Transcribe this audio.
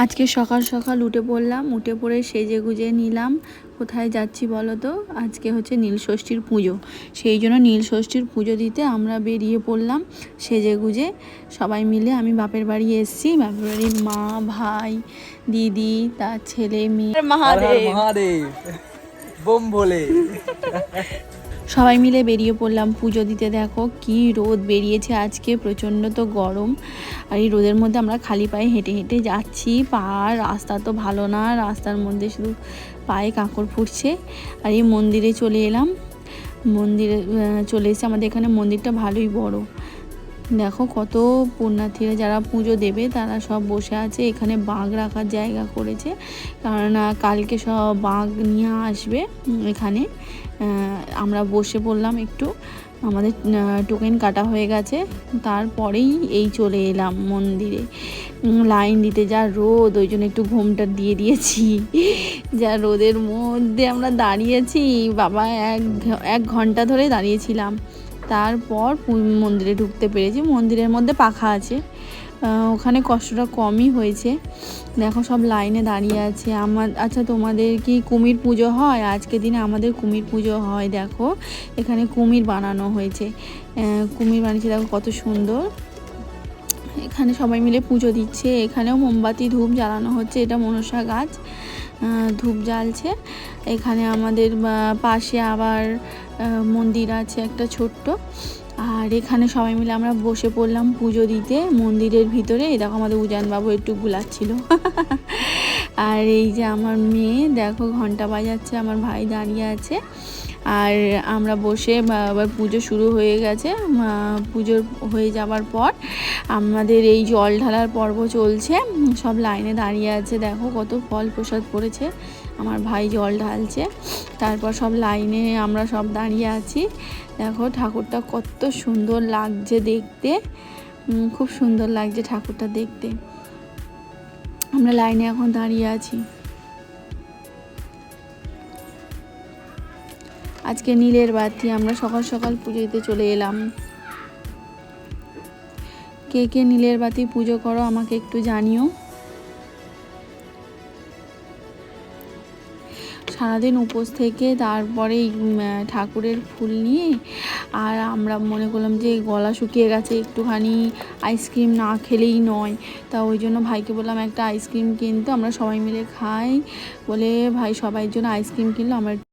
আজকে সকাল সকাল উঠে পড়লাম, উঠে পড়ে সেজে গুজে নিলাম। কোথায় যাচ্ছি বলো তো? আজকে হচ্ছে নীলষষ্ঠীর পুজো, সেই জন্য নীলষষ্ঠীর পুজো দিতে আমরা বেরিয়ে পড়লাম সেজে গুজে সবাই মিলে। আমি বাপের বাড়ি এসেছি, বাপের বাড়ির মা, ভাই, দিদি, তার ছেলে মেয়ে। মহাদেব বোম ভোলে সবাই মিলে বেরিয়ে পড়লাম পুজো দিতে। দেখো কি রোদ বেরিয়েছে আজকে, প্রচণ্ড তো গরম। আর এই রোদের মধ্যে আমরা খালি পায়ে হেঁটে হেঁটে যাচ্ছি। রাস্তা তো ভালো না, রাস্তার মধ্যে শুধু পায়ে কাঁকড় ফুটছে। আর এই মন্দিরে চলে এলাম, মন্দিরে চলে এসে আমাদের এখানে মন্দিরটা ভালোই বড়। দেখো কত পুণ্যার্থীরা যারা পুজো দেবে তারা সব বসে আছে। এখানে বাঘ রাখার জায়গা করেছে, কারণ কালকে সব বাঘ নিয়ে আসবে এখানে। আমরা বসে পড়লাম একটু, আমাদের টোকেন কাটা হয়ে গেছে, তারপরেই এই চলে এলাম মন্দিরে। লাইন দিতে যা রোদ, ওই জন্য একটু ঘোমটা দিয়ে দিয়েছি। যা রোদের মধ্যে আমরা দাঁড়িয়েছি বাবা, এক ঘন্টা ধরে দাঁড়িয়েছিলাম। তারপর মন্দিরে ঢুকতে পেরেছি। মন্দিরের মধ্যে পাখা আছে, ওখানে কষ্টটা কমই হয়েছে। দেখো সব লাইনে দাঁড়িয়ে আছে। আচ্ছা, তোমাদের কি কুমির পুজো হয়? আজকের দিনে আমাদের কুমির পুজো হয়। দেখো এখানে কুমির বানানো হয়েছে, কুমির বানিয়েছে, দেখো কত সুন্দর। এখানে সবাই মিলে পুজো দিচ্ছে। এখানেও মোমবাতি ধূপ জ্বালানো হচ্ছে, এটা মনসা গাছ, ধূপ জ্বালছে। এখানে আমাদের পাশে আবার মন্দির আছে একটা ছোট্ট। আর এখানে সবাই মিলে আমরা বসে পড়লাম পুজো দিতে মন্দিরের ভিতরে। এই দেখো আমাদের উজানবাবু একটু গুলাচ্ছিল। আর এই যে আমার মেয়ে, দেখো ঘন্টা বাজাচ্ছে, আমার ভাই দাঁড়িয়ে আছে। আর আমরা বসে আবার পুজো শুরু হয়ে গেছে। পুজো হয়ে যাওয়ার পর আমাদের এই জল ঢালার পর্ব চলছে, সব লাইনে দাঁড়িয়ে আছে। দেখো কত ফল প্রসাদ পড়েছে, আমার ভাই জল ঢালছে। তারপর সব লাইনে আমরা সব দাঁড়িয়ে আছি। দেখো ঠাকুরটা কত সুন্দর লাগছে দেখতে, খুব সুন্দর লাগছে ঠাকুরটা দেখতে। আমরা লাইনে এখন দাঁড়িয়ে আছি। আজকে নীলের বাতি, আমরা সকাল সকাল পুজো দিতে চলে এলাম। কে কে নীলের বাতি পুজো করো আমাকে একটু জানিও। সারাদিন উপোস থেকে তারপরে ঠাকুরের ফুল নিয়ে, আর আমরা মনে করলাম যে গলা শুকিয়ে গেছে, একটুখানি আইসক্রিম না খেলেই নয়। তা ওই জন্য ভাইকে বললাম একটা আইসক্রিম কিনতে, আমরা সবাই মিলে খাই বলে ভাই সবাইয়ের জন্য আইসক্রিম কিনলো। আমার